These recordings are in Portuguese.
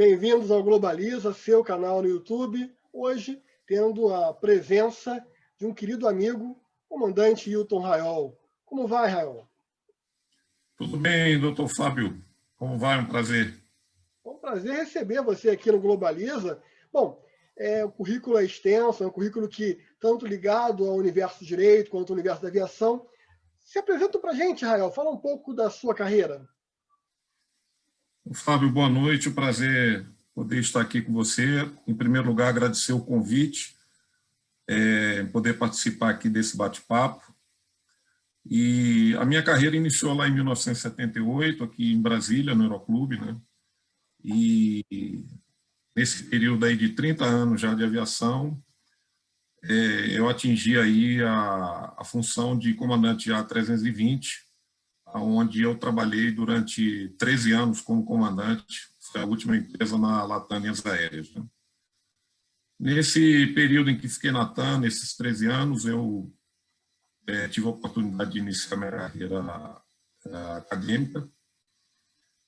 Bem-vindos ao Globaliza, seu canal no YouTube. Hoje, tendo a presença de um querido amigo, comandante Hilton Raiol. Como vai, Raiol? Tudo bem, doutor Fábio? Como vai? Um prazer. É um prazer receber você aqui no Globaliza. Bom, o currículo é extenso, é um currículo que tanto ligado ao universo do direito quanto ao universo da aviação. Se apresenta para a gente, Raiol, fala um pouco da sua carreira. Fábio, boa noite, um prazer poder estar aqui com você. Em primeiro lugar, agradecer o convite, poder participar aqui desse bate-papo. E a minha carreira iniciou lá em 1978, aqui em Brasília, no Aeroclube, né? E nesse período aí de 30 anos já de aviação, eu atingi aí a função de comandante A320, onde eu trabalhei durante 13 anos como comandante, foi a última empresa na Latam Linhas Aéreas. Né? Nesse período em que fiquei na TAM, nesses 13 anos, eu tive a oportunidade de iniciar minha carreira acadêmica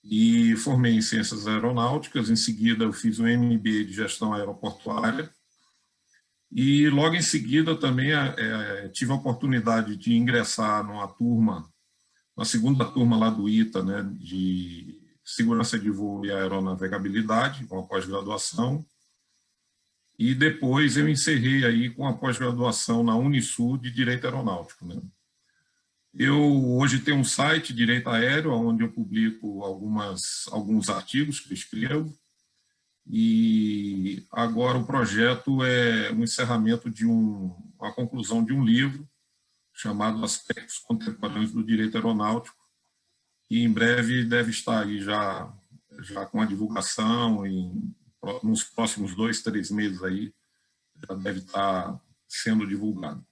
e formei em Ciências Aeronáuticas. Em seguida, eu fiz um MBA de Gestão Aeroportuária e, logo em seguida, também tive a oportunidade de ingressar numa turma, na segunda turma lá do ITA, né, de Segurança de Voo e Aeronavegabilidade, com a pós-graduação. E depois eu encerrei aí com a pós-graduação na Unisul de Direito Aeronáutico. Né. Eu hoje tenho um site, Direito Aéreo, onde eu publico alguns artigos que eu escrevo, e agora o projeto é o encerramento de a conclusão de um livro chamado Aspectos Contemporâneos do Direito Aeronáutico, que em breve deve estar aí já com a divulgação, nos próximos 2, 3 meses aí, já deve estar sendo divulgado.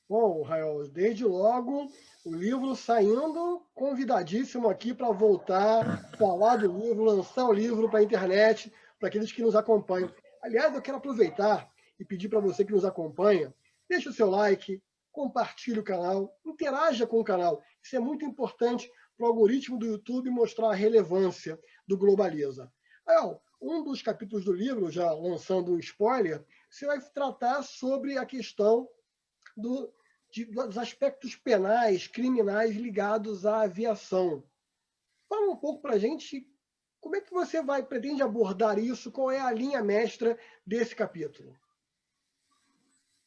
Bom, Raiol, desde logo o livro saindo, convidadíssimo aqui para voltar, falar do livro, lançar o livro para a internet, para aqueles que nos acompanham. Aliás, eu quero aproveitar e pedir para você que nos acompanha, deixe o seu like, compartilhe o canal, interaja com o canal. Isso é muito importante para o algoritmo do YouTube mostrar a relevância do Globaliza. Raiol, um dos capítulos do livro, já lançando um spoiler, você vai tratar sobre a questão dos aspectos penais, criminais ligados à aviação. Fala um pouco para a gente como é que você pretende abordar isso, qual é a linha mestra desse capítulo?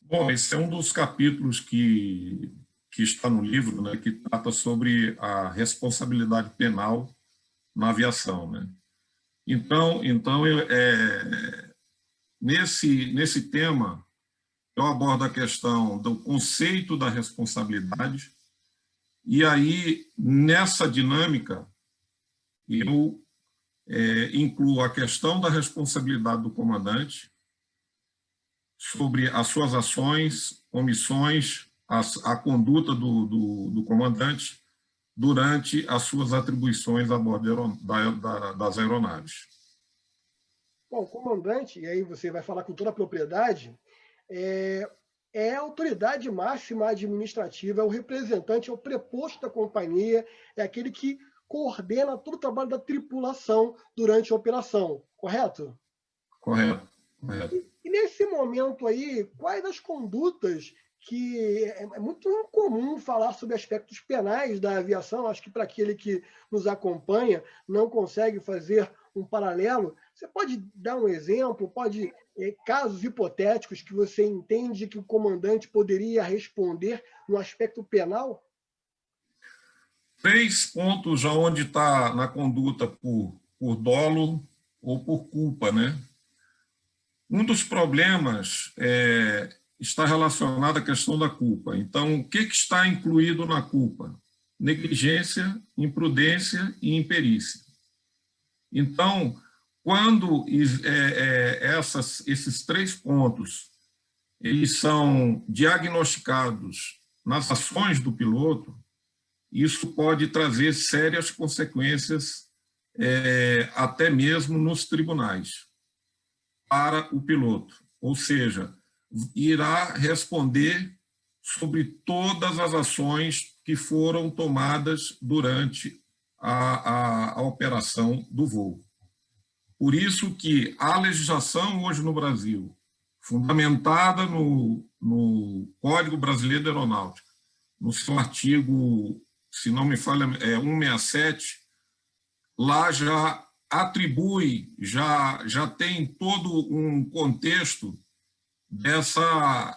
Bom, esse é um dos capítulos que está no livro, né, que trata sobre a responsabilidade penal na aviação. Né? Então nesse tema, eu abordo a questão do conceito da responsabilidade, e aí, nessa dinâmica, eu incluo a questão da responsabilidade do comandante sobre as suas ações, omissões, a conduta do comandante durante as suas atribuições a bordo das aeronaves. Bom, o comandante, e aí você vai falar com toda a propriedade, é a autoridade máxima administrativa, é o representante, é o preposto da companhia, é aquele que coordena todo o trabalho da tripulação durante a operação, correto? Correto, correto. E nesse momento aí, quais as condutas que é muito incomum falar sobre aspectos penais da aviação, acho que para aquele que nos acompanha não consegue fazer um paralelo, você pode dar um exemplo, casos hipotéticos que você entende que o comandante poderia responder no aspecto penal? 3 pontos onde está na conduta por dolo ou por culpa, né? Um dos problemas está relacionado à questão da culpa. Então, o que está incluído na culpa? Negligência, imprudência e imperícia. Então, quando esses 3 pontos eles são diagnosticados nas ações do piloto, isso pode trazer sérias consequências, até mesmo nos tribunais, para o piloto. Ou seja, irá responder sobre todas as ações que foram tomadas durante a operação do voo. Por isso que a legislação hoje no Brasil, fundamentada no Código Brasileiro da Aeronáutica, no seu artigo, se não me falha, 167, lá já atribui, já tem todo um contexto dessa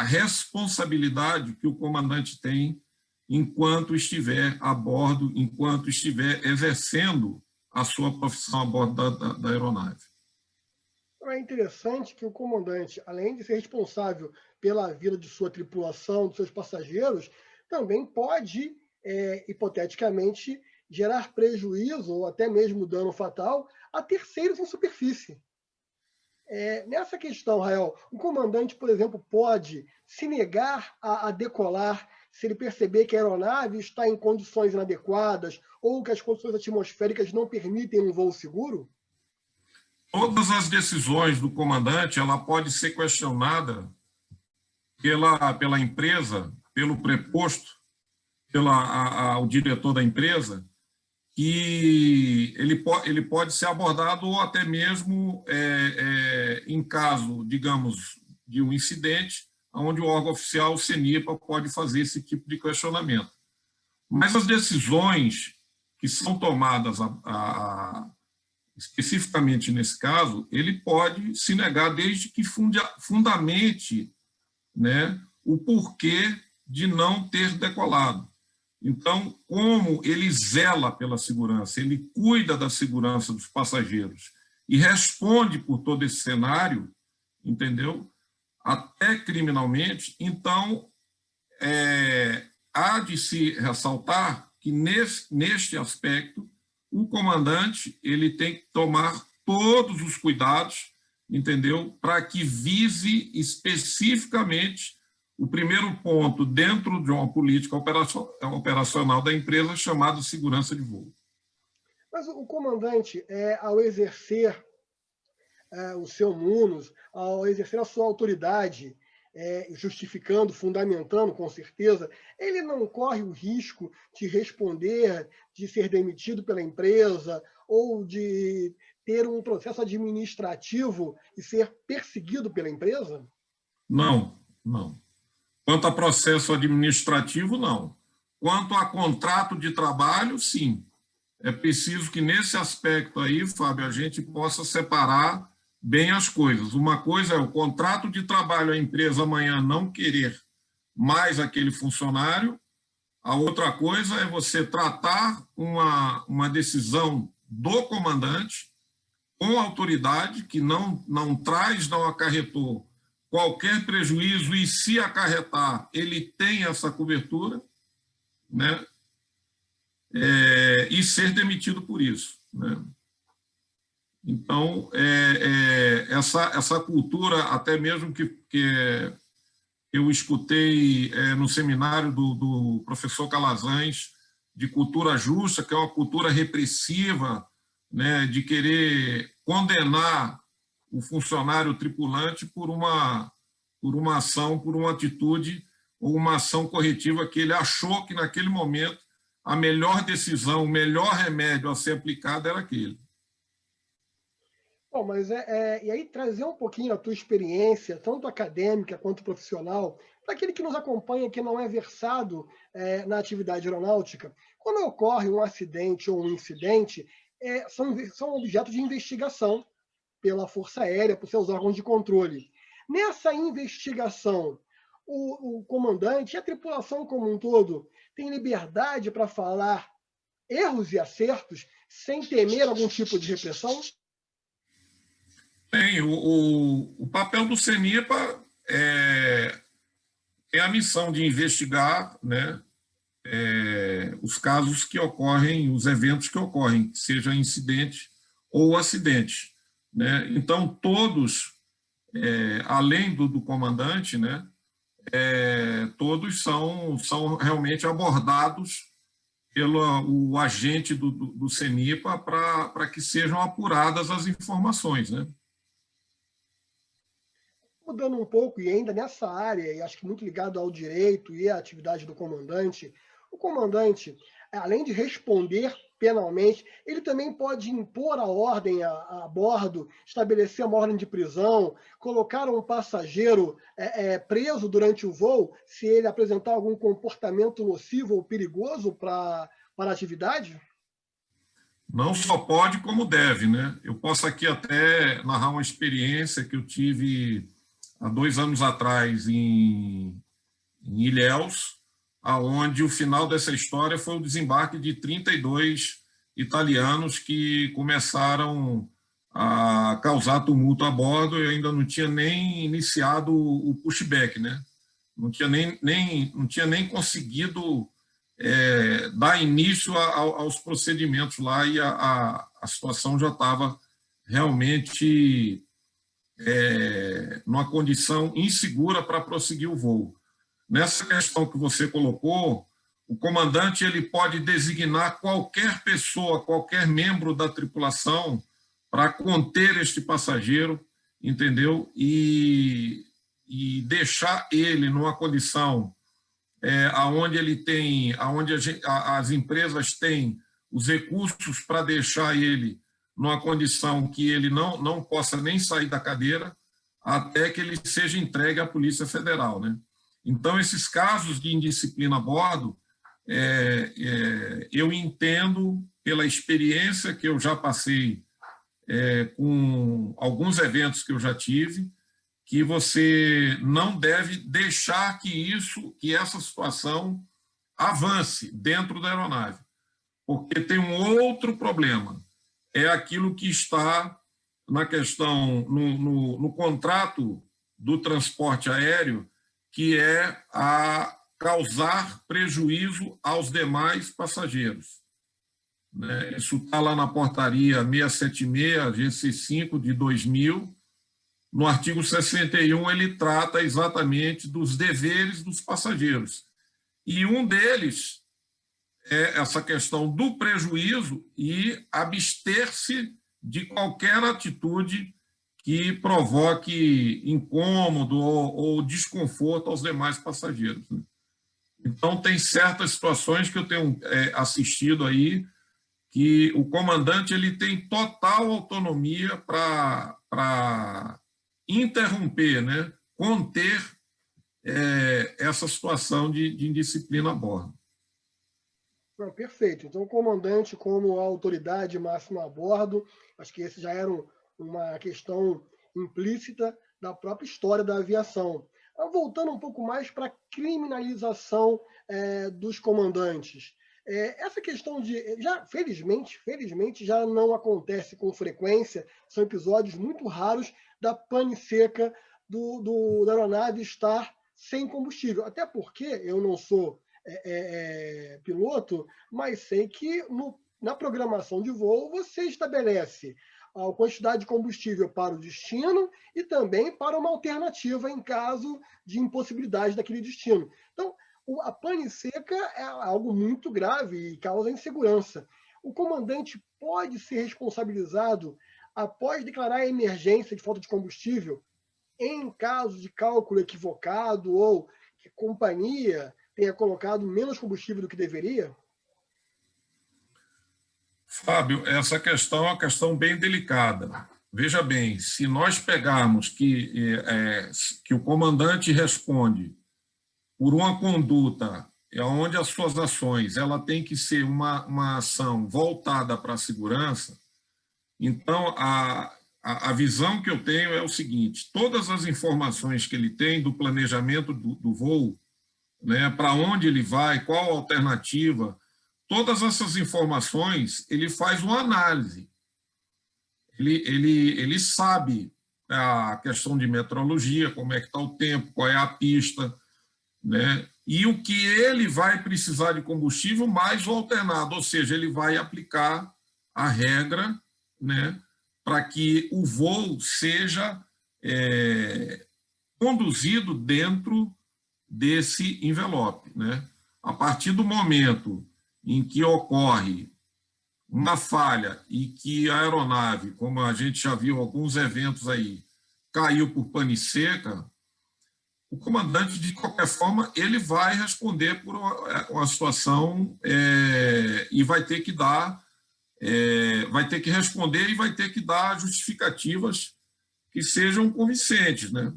responsabilidade que o comandante tem enquanto estiver a bordo, enquanto estiver exercendo a sua profissão a bordo da aeronave. É interessante que o comandante, além de ser responsável pela vida de sua tripulação, dos seus passageiros, também pode, hipoteticamente, gerar prejuízo ou até mesmo dano fatal a terceiros em superfície. Nessa questão, Rael, o comandante, por exemplo, pode se negar a decolar se ele perceber que a aeronave está em condições inadequadas ou que as condições atmosféricas não permitem um voo seguro? Todas as decisões do comandante, ela pode ser questionada pela empresa, pelo preposto, ao diretor da empresa, que ele pode ser abordado ou até mesmo em caso, digamos, de um incidente, onde o órgão oficial, o CENIPA, pode fazer esse tipo de questionamento. Mas as decisões que são tomadas especificamente nesse caso, ele pode se negar desde que fundamente, né, o porquê de não ter decolado. Então, como ele zela pela segurança, ele cuida da segurança dos passageiros e responde por todo esse cenário, entendeu? Até criminalmente, então, há de se ressaltar que neste aspecto o comandante ele tem que tomar todos os cuidados, entendeu? Para que vise especificamente o primeiro ponto dentro de uma política operacional da empresa chamada segurança de voo. Mas o comandante, ao exercer o seu munus, ao exercer a sua autoridade, justificando, fundamentando, com certeza, ele não corre o risco de responder, de ser demitido pela empresa ou de ter um processo administrativo e ser perseguido pela empresa? Não, não. Quanto a processo administrativo, não. Quanto a contrato de trabalho, sim. É preciso que, nesse aspecto aí, Fábio, a gente possa separar bem as coisas. Uma coisa é o contrato de trabalho, a empresa amanhã não querer mais aquele funcionário. A outra coisa é você tratar uma decisão do comandante com autoridade, que não acarretou qualquer prejuízo, e se acarretar, ele tem essa cobertura, né? E ser demitido por isso, né? Então, essa cultura, até mesmo que eu escutei no seminário do professor Calazans, de cultura justa, que é uma cultura repressiva, né, de querer condenar o funcionário tripulante por uma ação, por uma atitude ou uma ação corretiva que ele achou que, naquele momento, a melhor decisão, o melhor remédio a ser aplicado era aquele. Bom, mas e aí trazer um pouquinho a tua experiência, tanto acadêmica quanto profissional, para aquele que nos acompanha que não é versado na atividade aeronáutica. Quando ocorre um acidente ou um incidente, são objetos de investigação pela Força Aérea, por seus órgãos de controle. Nessa investigação, o comandante e a tripulação como um todo tem liberdade para falar erros e acertos sem temer algum tipo de repressão? Tem. O papel do CENIPA é a missão de investigar, né, os casos que ocorrem, os eventos que ocorrem, seja incidente ou acidente, né? Então, todos, além do comandante, né, todos são realmente abordados pelo agente do CENIPA para que sejam apuradas as informações, né? Mudando um pouco, e ainda nessa área, e acho que muito ligado ao direito e à atividade do comandante, O comandante, além de responder penalmente, ele também pode impor a ordem a bordo, estabelecer uma ordem de prisão, colocar um passageiro preso durante o voo, se ele apresentar algum comportamento nocivo ou perigoso para a atividade? Não só pode, como deve, né? Eu posso aqui até narrar uma experiência que eu tive há 2 anos atrás em Ilhéus, aonde o final dessa história foi o desembarque de 32 italianos que começaram a causar tumulto a bordo e ainda não tinha nem iniciado o pushback, né? Não tinha nem conseguido dar início aos procedimentos lá e a situação já estava realmente numa condição insegura para prosseguir o voo. Nessa questão que você colocou, o comandante ele pode designar qualquer pessoa, qualquer membro da tripulação para conter este passageiro, entendeu? E deixar ele numa condição aonde ele tem, aonde as empresas têm os recursos para deixar ele numa condição que ele não possa nem sair da cadeira até que ele seja entregue à Polícia Federal, né? Então, esses casos de indisciplina a bordo, eu entendo, pela experiência que eu já passei com alguns eventos que eu já tive, que você não deve deixar que essa situação avance dentro da aeronave, porque tem um outro problema, é aquilo que está na questão, no contrato do transporte aéreo, que é a causar prejuízo aos demais passageiros. Isso está lá na portaria 676, GC5 de 2000. No artigo 61, ele trata exatamente dos deveres dos passageiros. E um deles é essa questão do prejuízo e abster-se de qualquer atitude que provoque incômodo ou desconforto aos demais passageiros. Então, tem certas situações que eu tenho assistido aí que o comandante ele tem total autonomia para interromper, né, conter essa situação de indisciplina a bordo. Perfeito. Então, o comandante, como a autoridade máxima a bordo, acho que esse já era uma questão implícita da própria história da aviação. Voltando um pouco mais para a criminalização dos comandantes. Essa questão felizmente, já não acontece com frequência, são episódios muito raros da pane seca da aeronave estar sem combustível. Até porque eu não sou piloto, mas sei que na programação de voo você estabelece a quantidade de combustível para o destino e também para uma alternativa em caso de impossibilidade daquele destino. Então, a pane seca é algo muito grave e causa insegurança. O comandante pode ser responsabilizado após declarar a emergência de falta de combustível em caso de cálculo equivocado ou que a companhia tenha colocado menos combustível do que deveria? Fábio, essa questão é uma questão bem delicada. Veja bem, se nós pegarmos que o comandante responde por uma conduta onde as suas ações ela tem que ser uma ação voltada para a segurança, então a visão que eu tenho é o seguinte: todas as informações que ele tem do planejamento do voo, né, para onde ele vai, qual a alternativa, todas essas informações ele faz uma análise. Ele sabe a questão de meteorologia, como é que está o tempo, qual é a pista, né? E o que ele vai precisar de combustível mais o alternado, ou seja, ele vai aplicar a regra, né, para que o voo seja conduzido dentro desse envelope, né? A partir do momento em que ocorre uma falha e que a aeronave, como a gente já viu alguns eventos aí, caiu por pane seca, o comandante, de qualquer forma, ele vai responder por uma situação e vai ter que dar, vai ter que responder e vai ter que dar justificativas que sejam convincentes, né?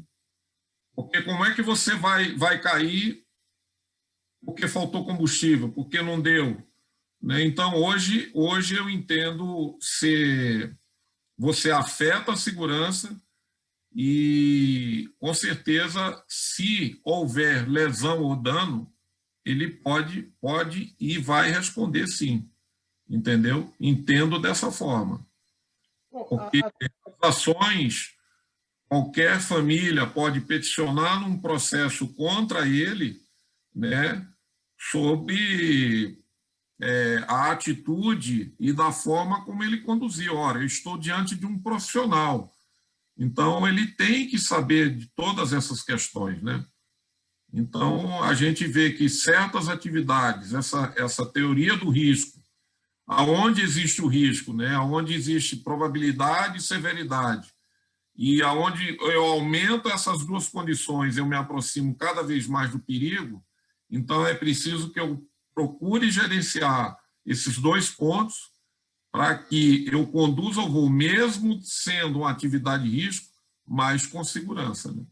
Porque como é que você vai cair porque faltou combustível, porque não deu, né? Então, hoje eu entendo você afeta a segurança e, com certeza, se houver lesão ou dano, ele pode e vai responder sim, entendeu? Entendo dessa forma. Porque as ações, qualquer família pode peticionar num processo contra ele, né, sobre a atitude e da forma como ele conduziu. Ora, eu estou diante de um profissional, então ele tem que saber de todas essas questões, né? Então, a gente vê que certas atividades, essa teoria do risco, aonde existe o risco, né? Aonde existe probabilidade e severidade, e aonde eu aumento essas duas condições, eu me aproximo cada vez mais do perigo, então é preciso que eu procure gerenciar esses dois pontos para que eu conduza o voo, mesmo sendo uma atividade de risco, mas com segurança, né?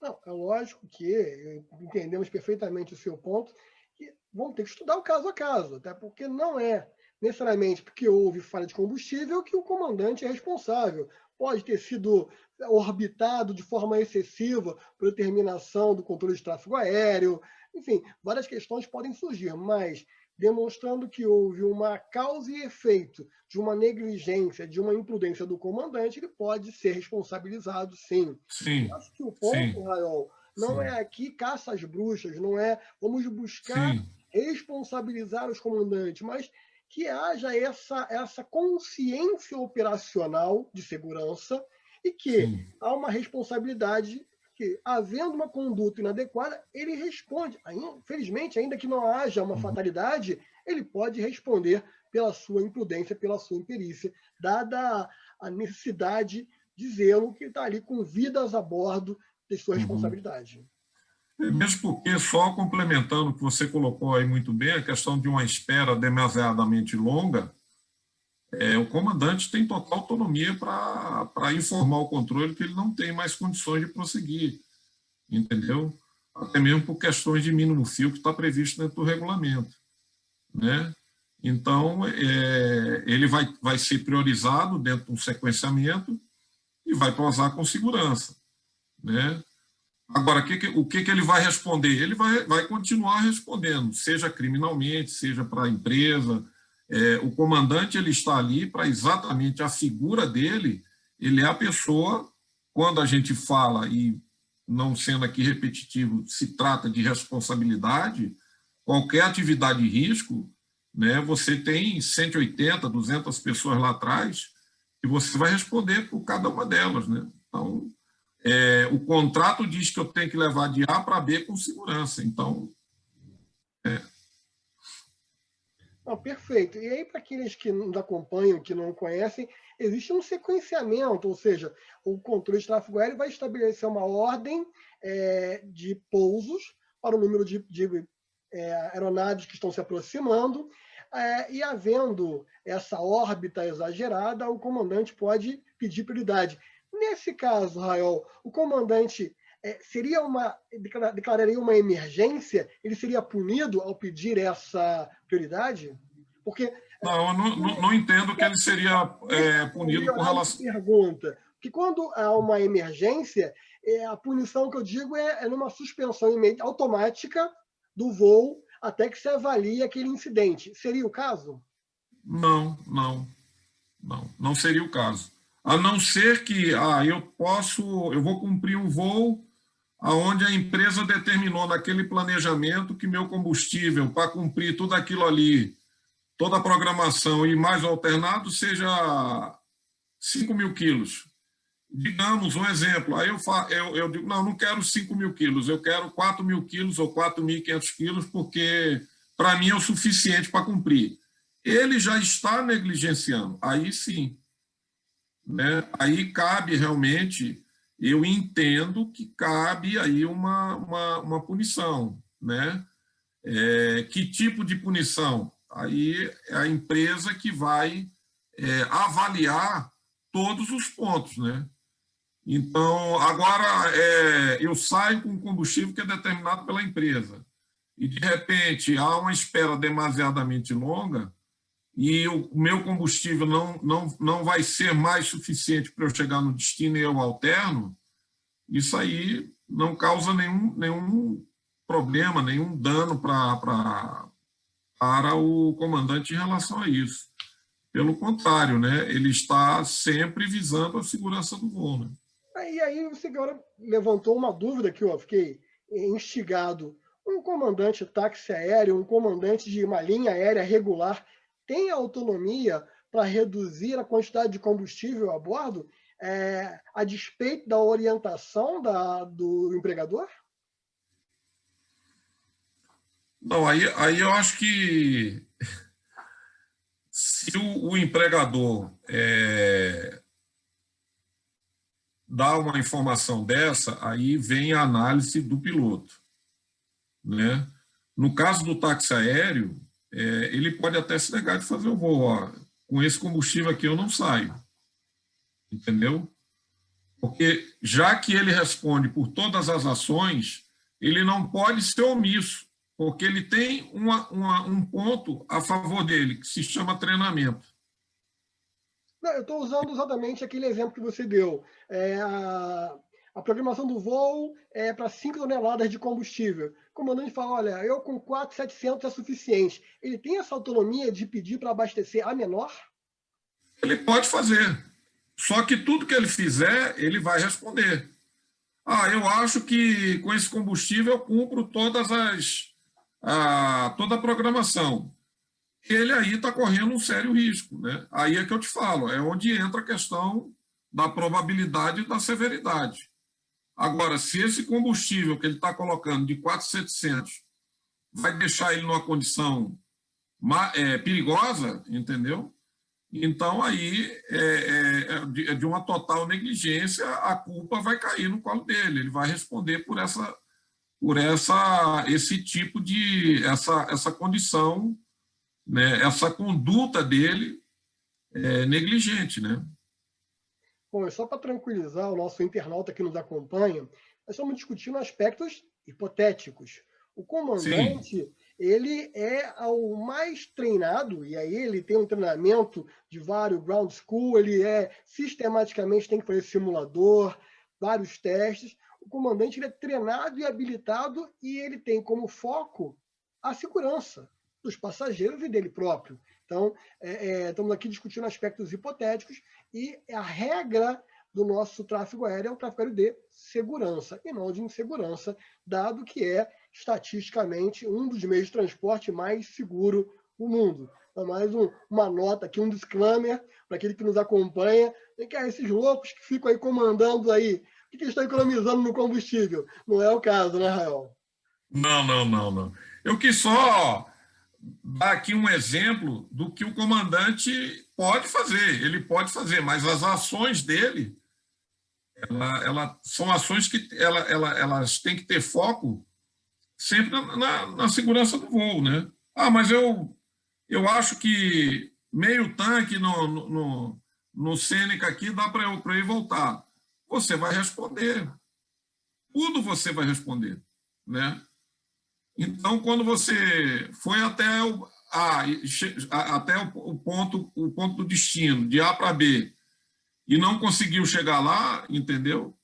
Não, é lógico que entendemos perfeitamente o seu ponto e vamos ter que estudar o caso a caso, até porque não é necessariamente porque houve falha de combustível que o comandante é responsável. Pode ter sido orbitado de forma excessiva por determinação do controle de tráfego aéreo, enfim, várias questões podem surgir, mas demonstrando que houve uma causa e efeito de uma negligência, de uma imprudência do comandante, ele pode ser responsabilizado, sim. Sim, Eu acho que o ponto, sim, Raul, não é sim, aqui caça às bruxas, não é vamos buscar sim, responsabilizar os comandantes, mas que haja essa consciência operacional de segurança e que sim. há uma responsabilidade que, havendo uma conduta inadequada, ele responde. Infelizmente, ainda que não haja uma Uhum, fatalidade, ele pode responder pela sua imprudência, pela sua imperícia, dada a necessidade de zelo que está ali com vidas a bordo de sua uhum. responsabilidade. Mesmo porque, só complementando o que você colocou aí muito bem, a questão de uma espera demasiadamente longa, o comandante tem total autonomia para informar o controle que ele não tem mais condições de prosseguir, entendeu? Até mesmo por questões de mínimo fio que está previsto dentro do regulamento, né? Então, ele vai ser priorizado dentro de um sequenciamento e vai posar com segurança, né? Agora, o que ele vai responder? Ele vai continuar respondendo, seja criminalmente, seja para a empresa. O comandante, ele está ali para exatamente a figura dele, ele é a pessoa, quando a gente fala, e não sendo aqui repetitivo, se trata de responsabilidade, qualquer atividade de risco, né, você tem 180, 200 pessoas lá atrás, e você vai responder por cada uma delas, né? Então, o contrato diz que eu tenho que levar de A para B com segurança. Então, Não, perfeito. E aí, para aqueles que nos acompanham, que não conhecem, existe um sequenciamento, ou seja, o controle de tráfego aéreo vai estabelecer uma ordem de pousos para o número de aeronaves que estão se aproximando, e havendo essa órbita exagerada, o comandante pode pedir prioridade. Nesse caso, Rael, o comandante declararia uma emergência? Ele seria punido ao pedir essa prioridade? Porque não, eu não entendo que ele seria punido com melhorar essa relação. pergunta, que quando há uma emergência, a punição que eu digo é numa suspensão automática do voo até que se avalie aquele incidente. Seria o caso? Não, não, não seria o caso. A não ser que eu vou cumprir um voo aonde a empresa determinou naquele planejamento que meu combustível, para cumprir tudo aquilo ali, toda a programação e mais o alternado, seja 5.000 quilos. Digamos, um exemplo, aí eu digo, não quero 5.000 quilos, eu quero 4.000 quilos ou 4.500 quilos, porque para mim é o suficiente para cumprir. Ele já está negligenciando, aí sim, né? Aí cabe realmente eu entendo que cabe aí uma punição, né? Que tipo de punição? Aí é a empresa que vai avaliar todos os pontos, né? Então, agora eu saio com um combustível que é determinado pela empresa e, de repente, há uma espera demasiadamente longa e o meu combustível não vai ser mais suficiente para eu chegar no destino e eu alterno, isso aí não causa nenhum problema, nenhum dano para o comandante em relação a isso. Pelo contrário, né, ele está sempre visando a segurança do voo. Né? E aí você agora levantou uma dúvida que eu fiquei instigado. Um comandante de táxi aéreo, um comandante de uma linha aérea regular, tem autonomia para reduzir a quantidade de combustível a bordo, a despeito da orientação do empregador? Não, aí eu acho que se o empregador dá uma informação dessa, aí vem a análise do piloto. Né? No caso do táxi aéreo, ele pode até se negar de fazer o voo. Ó, com esse combustível aqui eu não saio. Entendeu? Porque já que ele responde por todas as ações, ele não pode ser omisso, porque ele tem um ponto a favor dele, que se chama treinamento. Não, eu estou usando exatamente aquele exemplo que você deu. A programação do voo é para 5 toneladas de combustível. O comandante fala, olha, eu com 4.700 é suficiente. Ele tem essa autonomia de pedir para abastecer a menor? Ele pode fazer. Só que tudo que ele fizer, ele vai responder. Eu acho que com esse combustível eu cumpro toda a programação. Ele aí está correndo um sério risco. Né? Aí é que eu te falo, é onde entra a questão da probabilidade e da severidade. Agora, se esse combustível que ele está colocando de 4.700 vai deixar ele numa condição perigosa, entendeu? Então, aí, de uma total negligência, a culpa vai cair no colo dele. Ele vai responder por esse tipo de essa condição, né, essa conduta dele negligente, né? Bom, só para tranquilizar o nosso internauta que nos acompanha, nós estamos discutindo aspectos hipotéticos. O comandante, Sim. ele é o mais treinado, e aí ele tem um treinamento de vários ground school, ele sistematicamente tem que fazer simulador, vários testes. O comandante ele é treinado e habilitado e ele tem como foco a segurança dos passageiros e dele próprio. Então, estamos aqui discutindo aspectos hipotéticos e a regra do nosso tráfego aéreo é o tráfego aéreo de segurança e não de insegurança, dado que é estatisticamente um dos meios de transporte mais seguro do mundo. Então, mais uma nota aqui, um disclaimer para aquele que nos acompanha, que esses loucos que ficam aí comandando aí, o que eles estão economizando no combustível? Não é o caso, né, Rael? Não. Eu quis só dar aqui um exemplo do que o comandante pode fazer. Ele pode fazer, mas as ações dele são ações que elas têm que ter foco sempre na segurança do voo, né? Mas eu acho que meio tanque no Sêneca aqui dá para eu ir voltar. Você vai responder. Tudo você vai responder, né? Então, quando você foi até o ponto do destino, de A para B, e não conseguiu chegar lá, entendeu?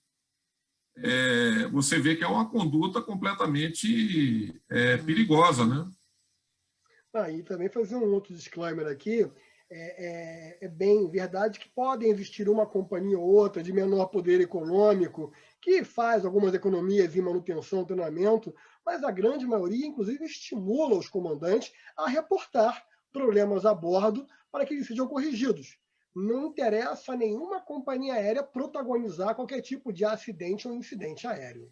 Você vê que é uma conduta completamente perigosa, né? E também fazer um outro disclaimer aqui, bem verdade que podem existir uma companhia ou outra de menor poder econômico que faz algumas economias em manutenção, treinamento, mas a grande maioria, inclusive, estimula os comandantes a reportar problemas a bordo para que eles sejam corrigidos. Não interessa a nenhuma companhia aérea protagonizar qualquer tipo de acidente ou incidente aéreo.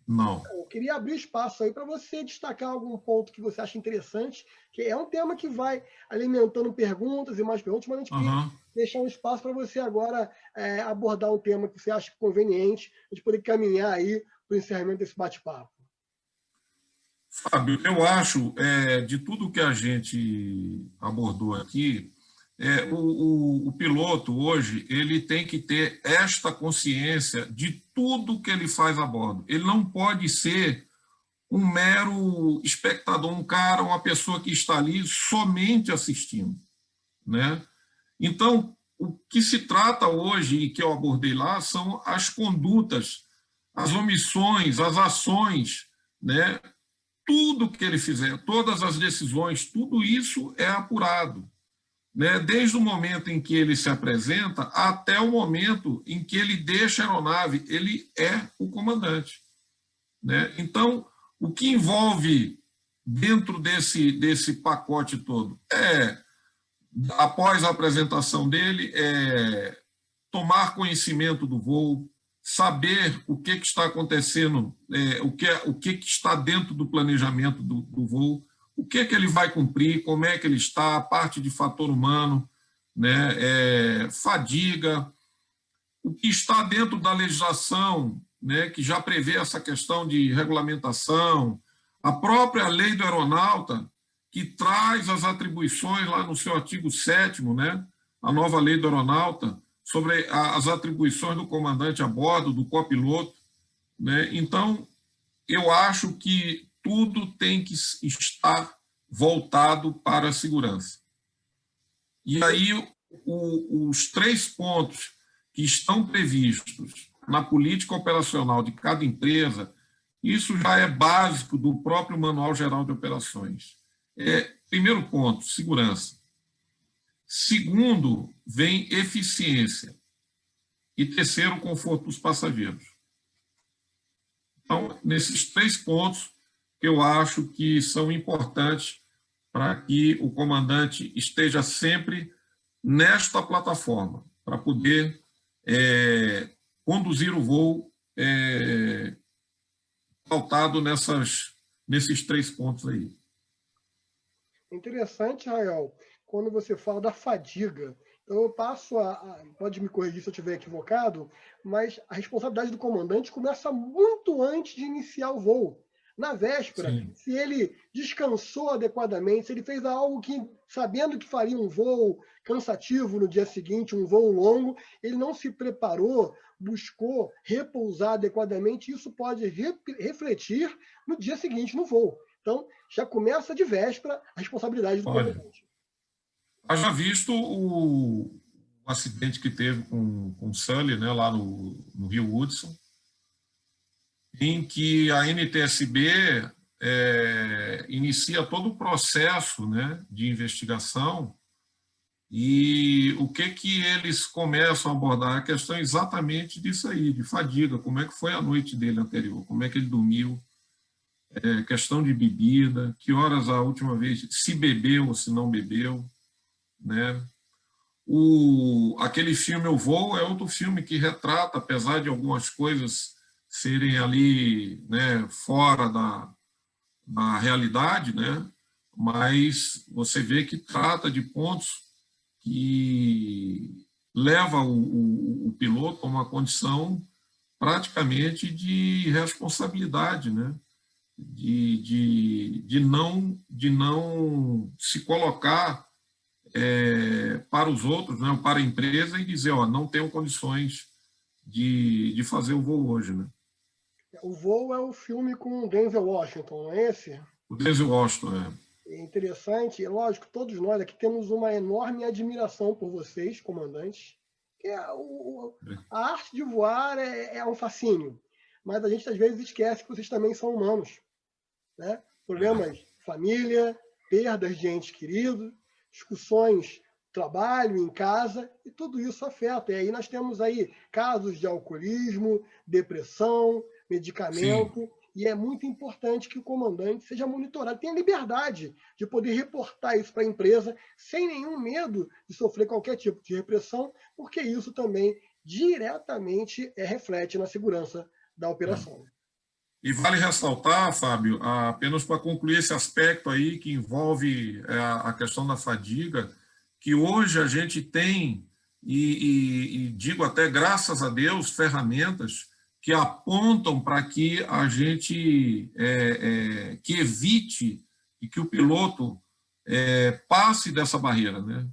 Não. Eu queria abrir espaço aí para você destacar algum ponto que você acha interessante, que é um tema que vai alimentando perguntas e mais perguntas, mas a gente queria Aham. deixar um espaço para você agora abordar um tema que você acha conveniente, a gente poder caminhar aí para o encerramento desse bate-papo. Fábio, eu acho, de tudo que a gente abordou aqui, o piloto hoje ele tem que ter esta consciência de tudo que ele faz a bordo. Ele não pode ser um mero espectador, um cara, uma pessoa que está ali somente assistindo, né? Então, o que se trata hoje e que eu abordei lá são as condutas, as omissões, as ações, né? Tudo que ele fizer, todas as decisões, tudo isso é apurado, né? Desde o momento em que ele se apresenta até o momento em que ele deixa a aeronave, ele é o comandante, né? Então, o que envolve dentro desse pacote todo após a apresentação dele, tomar conhecimento do voo, saber o que está acontecendo, o que está dentro do planejamento do voo, o que ele vai cumprir, como é que ele está, a parte de fator humano, né, fadiga, o que está dentro da legislação, né, que já prevê essa questão de regulamentação, a própria lei do aeronauta, que traz as atribuições lá no seu artigo 7º, né, a nova lei do aeronauta, sobre as atribuições do comandante a bordo, do copiloto, né? Então, eu acho que tudo tem que estar voltado para a segurança. E aí, os 3 pontos que estão previstos na política operacional de cada empresa, isso já é básico do próprio Manual Geral de Operações. Primeiro ponto, segurança. Segundo, vem eficiência. E terceiro, conforto dos passageiros. Então, nesses 3 pontos, eu acho que são importantes para que o comandante esteja sempre nesta plataforma, para poder conduzir o voo pautado nesses 3 pontos aí. Interessante, Rael, quando você fala da fadiga. Então, eu passo pode me corrigir se eu estiver equivocado, mas a responsabilidade do comandante começa muito antes de iniciar o voo. Na véspera, Sim. se ele descansou adequadamente, se ele fez algo que, sabendo que faria um voo cansativo no dia seguinte, um voo longo, ele não se preparou, buscou repousar adequadamente, isso pode refletir no dia seguinte no voo. Então, já começa de véspera a responsabilidade do comandante. Haja visto o acidente que teve com o Sully, né, lá no Rio Hudson, em que a NTSB inicia todo o processo, né, de investigação, e o que eles começam a abordar? A questão exatamente disso aí, de fadiga, como é que foi a noite dele anterior, como é que ele dormiu, questão de bebida, que horas a última vez, se bebeu ou se não bebeu, né? Aquele filme O Voo é outro filme que retrata, apesar de algumas coisas serem ali, né, fora da realidade, né, mas você vê que trata de pontos que leva o piloto a uma condição praticamente de responsabilidade, né, de não se colocar para os outros, né, para a empresa e dizer, ó, não tenho condições de fazer o voo hoje, né? O Voo é o filme com Denzel Washington, não é esse? O Denzel Washington, É interessante, é lógico, todos nós aqui temos uma enorme admiração por vocês, comandantes. Que a arte de voar é um fascínio, mas a gente às vezes esquece que vocês também são humanos, né? Problemas de família, perdas de entes queridos, discussões trabalho, em casa, e tudo isso afeta. E aí nós temos aí casos de alcoolismo, depressão, Sim. medicamento, e é muito importante que o comandante seja monitorado, tenha liberdade de poder reportar isso para a empresa sem nenhum medo de sofrer qualquer tipo de repressão, porque isso também diretamente reflete na segurança da operação. E vale ressaltar, Fábio, apenas para concluir esse aspecto aí que envolve a questão da fadiga, que hoje a gente tem, e digo até graças a Deus, ferramentas que apontam para que a gente que evite e que o piloto passe dessa barreira, né?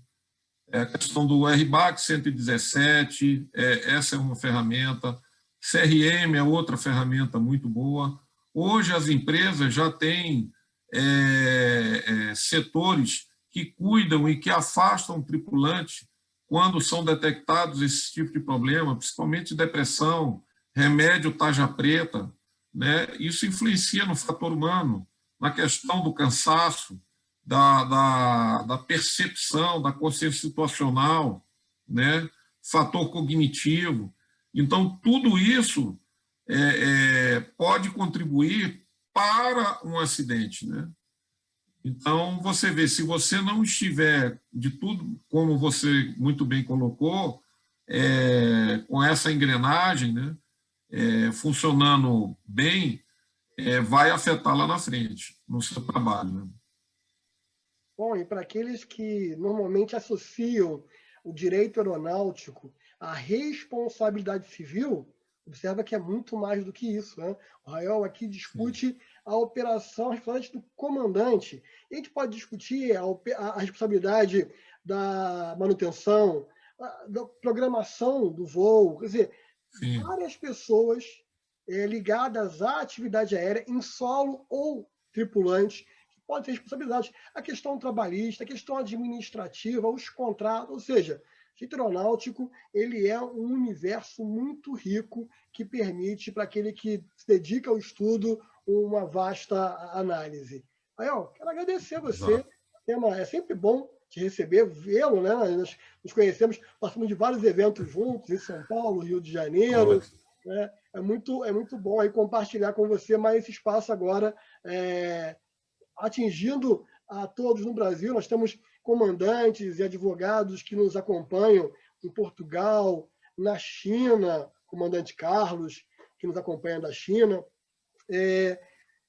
A questão do RBAC 117, essa é uma ferramenta, CRM é outra ferramenta muito boa. Hoje as empresas já têm setores que cuidam e que afastam o tripulante quando são detectados esse tipo de problema, principalmente depressão, remédio tarja preta, né? Isso influencia no fator humano, na questão do cansaço, da percepção, da consciência situacional, né? Fator cognitivo. Então, tudo isso pode contribuir para um acidente, né? Então, você vê, se você não estiver de tudo, como você muito bem colocou, com essa engrenagem, né, funcionando bem, vai afetar lá na frente, no seu trabalho. Né? Bom, e para aqueles que normalmente associam o direito aeronáutico à responsabilidade civil, observa que é muito mais do que isso. Né? O Rael aqui discute a operação responsabilidade do comandante. E a gente pode discutir a responsabilidade da manutenção, da programação do voo. Quer dizer, Sim. várias pessoas ligadas à atividade aérea, em solo ou tripulante, pode ter responsabilidade. A questão trabalhista, a questão administrativa, os contratos, ou seja, o direito aeronáutico ele é um universo muito rico que permite para aquele que se dedica ao estudo uma vasta análise. Rael, quero agradecer a você. É sempre bom te receber, vê-lo, né? Nós nos conhecemos, passamos de vários eventos juntos, em São Paulo, Rio de Janeiro. Né? É muito bom aí compartilhar com você mais esse espaço agora, atingindo a todos no Brasil. Nós temos comandantes e advogados que nos acompanham em Portugal, na China, comandante Carlos, que nos acompanha da China.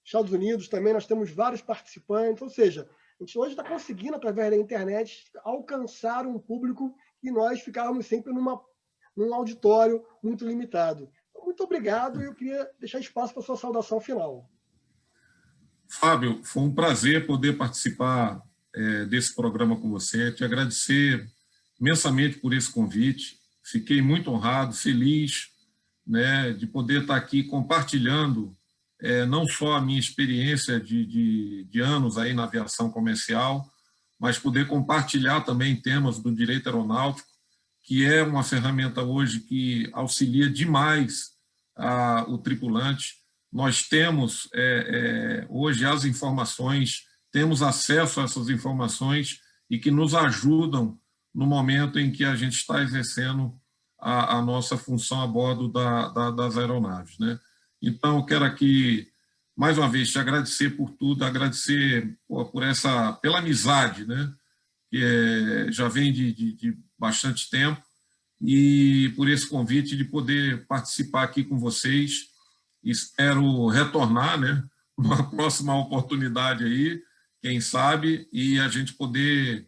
Estados Unidos também, nós temos vários participantes, ou seja, a gente hoje está conseguindo, através da internet, alcançar um público que nós ficávamos sempre num auditório muito limitado. Então, muito obrigado e eu queria deixar espaço para a sua saudação final. Fábio, foi um prazer poder participar desse programa com você, te agradecer imensamente por esse convite, fiquei muito honrado, feliz, né, de poder estar aqui compartilhando não só a minha experiência de anos aí na aviação comercial, mas poder compartilhar também temas do direito aeronáutico, que é uma ferramenta hoje que auxilia demais o tripulante. Nós temos hoje as informações, temos acesso a essas informações e que nos ajudam no momento em que a gente está exercendo a nossa função a bordo das aeronaves. Né? Então, eu quero aqui, mais uma vez, te agradecer por tudo, agradecer pela amizade, né? Que já vem de bastante tempo, e por esse convite de poder participar aqui com vocês. Espero retornar, né, numa próxima oportunidade aí, quem sabe, e a gente poder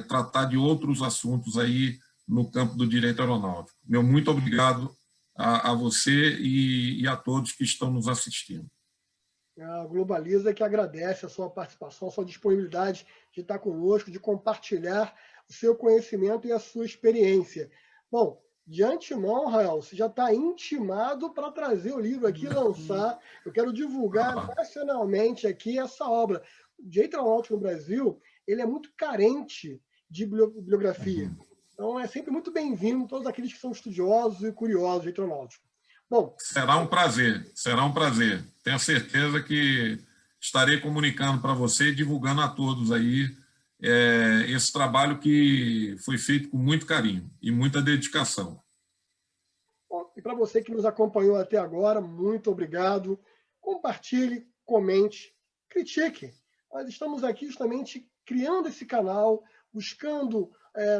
tratar de outros assuntos aí no campo do direito aeronáutico. Meu muito obrigado a você e a todos que estão nos assistindo. A Globaliza que agradece a sua participação, a sua disponibilidade de estar conosco, de compartilhar o seu conhecimento e a sua experiência. Bom, de antemão, Rael, você já está intimado para trazer o livro aqui e lançar. Eu quero divulgar nacionalmente aqui essa obra. O direito aeronáutico no Brasil ele é muito carente de bibliografia. Então, é sempre muito bem-vindo todos aqueles que são estudiosos e curiosos de direito aeronáutico. Bom, será um prazer, será um prazer. Tenho certeza que estarei comunicando para você e divulgando a todos aí esse trabalho que foi feito com muito carinho e muita dedicação. Bom, e para você que nos acompanhou até agora, muito obrigado. Compartilhe, comente, critique. Nós estamos aqui justamente criando esse canal, buscando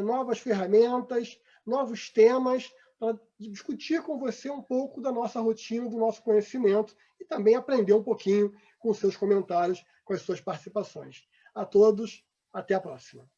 novas ferramentas, novos temas, para discutir com você um pouco da nossa rotina, do nosso conhecimento e também aprender um pouquinho com os seus comentários, com as suas participações. A todos, até a próxima.